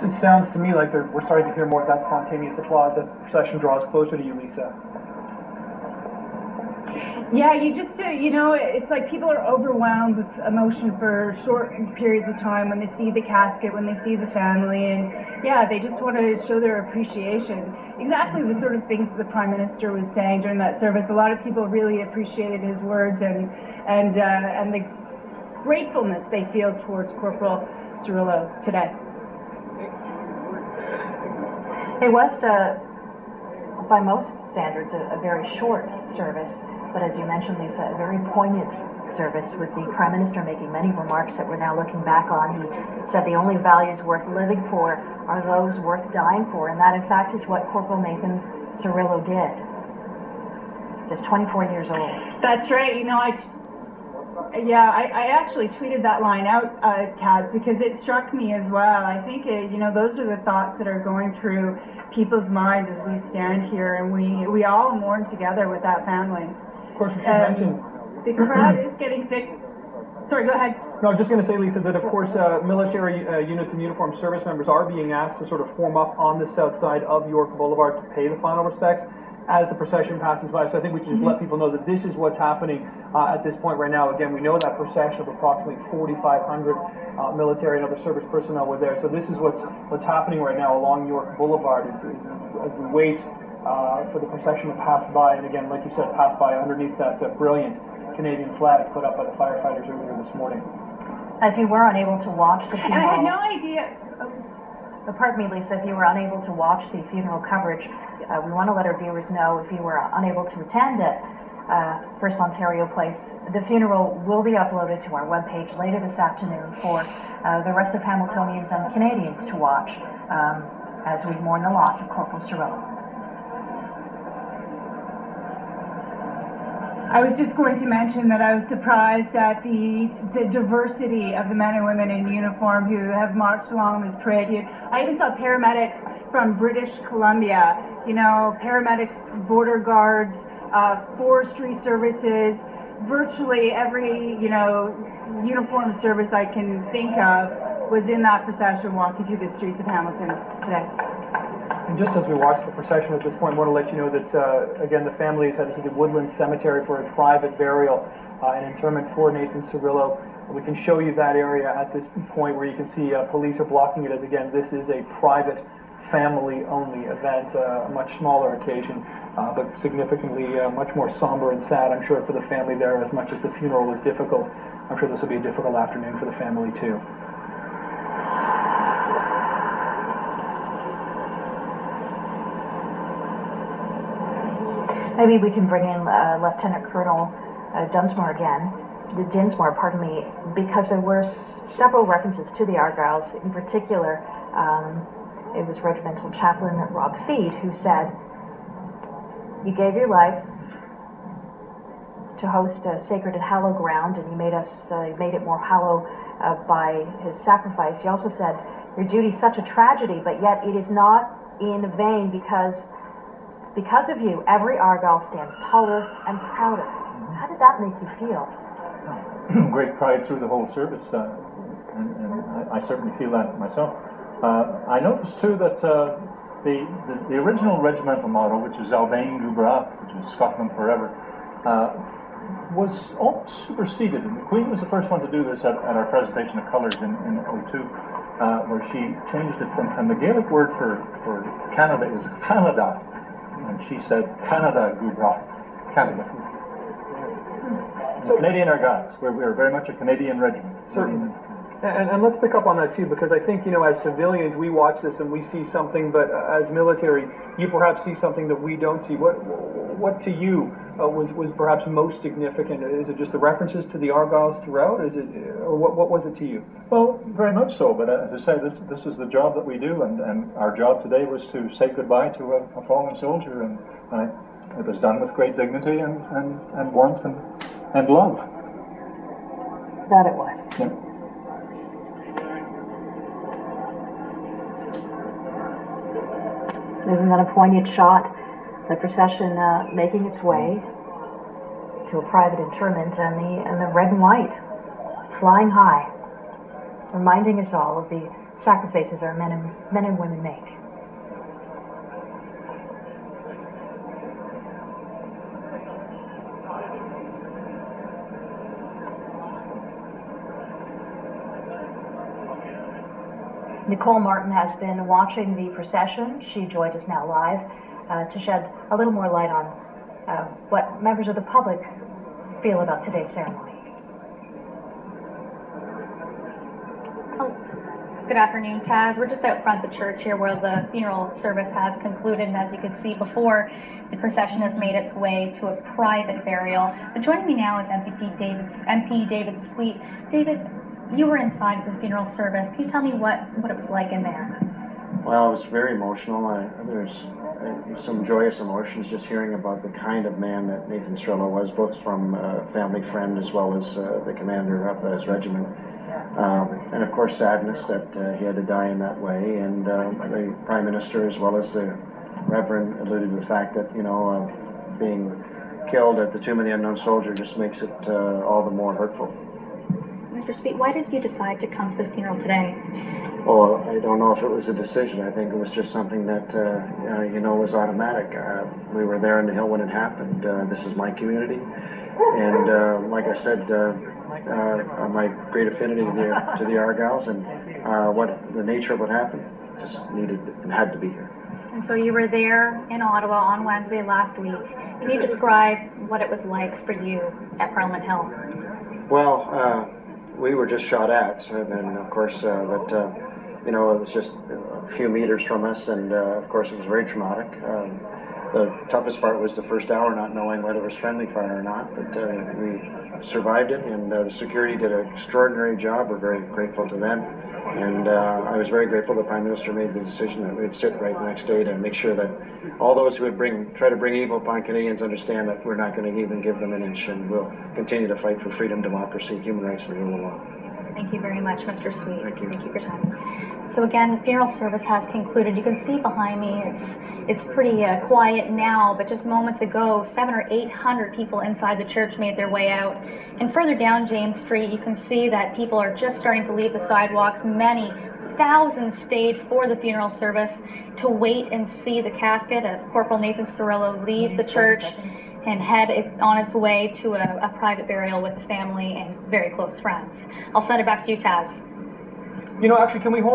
It sounds to me like we're starting to hear more of that spontaneous applause as the procession draws closer to you, Lisa. Yeah, you just, it's like people are overwhelmed with emotion for short periods of time when they see the casket, when they see the family, and yeah, they just want to show their appreciation. Exactly the sort of things the Prime Minister was saying during that service. A lot of people really appreciated his words and the gratefulness they feel towards Corporal Cirillo today. It was, by most standards, a very short service. But as you mentioned, Lisa, a very poignant service with the Prime Minister making many remarks that we're now looking back on. He said the only values worth living for are those worth dying for, and that in fact is what Corporal Nathan Cirillo did. Just 24 years old. That's right. I actually tweeted that line out, Kaz, because it struck me as well. I think, those are the thoughts that are going through people's minds as we stand here, and we all mourn together with that family. Of course, we should mention the crowd is getting sick. Sorry, go ahead. No, I was just going to say, Lisa, that of course military units and uniformed service members are being asked to sort of form up on the south side of York Boulevard to pay the final respects as the procession passes by. So I think we should just let people know that this is what's happening at this point right now. Again, we know that procession of approximately 4,500 military and other service personnel were there. So this is what's happening right now along York Boulevard as we wait for the procession to pass by, and again, like you said, pass by underneath that brilliant Canadian flag put up by the firefighters earlier this morning. If you were unable to watch the funeral... I had no idea... Pardon me, Lisa, if you were unable to watch the funeral coverage, we want to let our viewers know if you were unable to attend at First Ontario Place, the funeral will be uploaded to our webpage later this afternoon for the rest of Hamiltonians and Canadians to watch as we mourn the loss of Corporal Cirillo. I was just going to mention that I was surprised at the diversity of the men and women in uniform who have marched along this parade. I even saw paramedics from British Columbia, paramedics, border guards, forestry services, virtually every, uniformed service I can think of was in that procession walking through the streets of Hamilton today. And just as we watch the procession at this point, I want to let you know that, again, the family is headed to the Woodland Cemetery for a private burial and interment for Nathan Cirillo. We can show you that area at this point where you can see police are blocking it, as again, this is a private, family-only event, a much smaller occasion, but significantly much more somber and sad, I'm sure, for the family there. As much as the funeral was difficult, I'm sure this will be a difficult afternoon for the family, too. Maybe we can bring in Lieutenant Colonel Dinsmore, pardon me, because there were several references to the Argylls. In particular, it was Regimental Chaplain Rob Feed who said, "You gave your life to host a sacred and hallowed ground, and you made it more hallow by his sacrifice." He also said, "Your duty is such a tragedy, but yet it is not in vain because of you, every Argyll stands taller and prouder." How did that make you feel? Great pride through the whole service, and I certainly feel that myself. I noticed too that the original regimental motto, which is Albain Gubra, which is Scotland forever, was almost superseded, and the Queen was the first one to do this at our presentation of colours in '02, where she changed it, and the Gaelic word for Canada is Canada. And she said, "Canada Gubra," Canada. So Canadian Argylls. We're very much a Canadian regiment. Certainly. And let's pick up on that too, because I think, as civilians, we watch this and we see something, but as military, you perhaps see something that we don't see. What to you was perhaps most significant? Is it just the references to the Argylls throughout? Or what was it to you? Well, very much so. But as I say, this is the job that we do, and our job today was to say goodbye to a fallen soldier, and it was done with great dignity and warmth and love. That it was. Yeah. Isn't that a poignant shot? The procession making its way to a private interment, and the red and white flying high, reminding us all of the sacrifices our men and women make. Nicole Martin has been watching the procession. She joins us now live to shed a little more light on what members of the public feel about today's ceremony. Good afternoon, Taz. We're just out front of the church here where the funeral service has concluded, and as you can see before, the procession has made its way to a private burial. But joining me now is MP David Sweet. David, you were inside the funeral service. Can you tell me what it was like in there? Well, it was very emotional. There's some joyous emotions just hearing about the kind of man that Nathan Cirillo was, both from a family friend as well as the commander of his regiment. And of course sadness that he had to die in that way, and the Prime Minister as well as the Reverend alluded to the fact that, being killed at the Tomb of the Unknown Soldier just makes it all the more hurtful. Mr. Sweet, why did you decide to come to the funeral today? Well, I don't know if it was a decision. I think it was just something that, was automatic. We were there on the Hill when it happened. This is my community. And like I said, my great affinity to the Argylls and what the nature of what happened just needed and had to be here. And so you were there in Ottawa on Wednesday last week. Can you describe what it was like for you at Parliament Hill? Well, we were just shot at, and of course, it was just a few meters from us, and of course it was very traumatic. The toughest part was the first hour, not knowing whether it was friendly fire or not, but we survived it, and the security did an extraordinary job. We're very grateful to them, and I was very grateful the Prime Minister made the decision that we'd sit right next day to make sure that all those who would try to bring evil upon Canadians understand that we're not going to even give them an inch, and we'll continue to fight for freedom, democracy, human rights, and the rule of law. Thank you very much, Mr. Sweet. Thank you. Thank you for your time. So again, the funeral service has concluded. You can see behind me, it's pretty quiet now, but just moments ago, 700 or 800 people inside the church made their way out. And further down James Street, you can see that people are just starting to leave the sidewalks. Many thousands stayed for the funeral service to wait and see the casket of Corporal Nathan Cirillo leave the church and head on its way to a private burial with the family and very close friends. I'll send it back to you, Taz. Actually, can we hold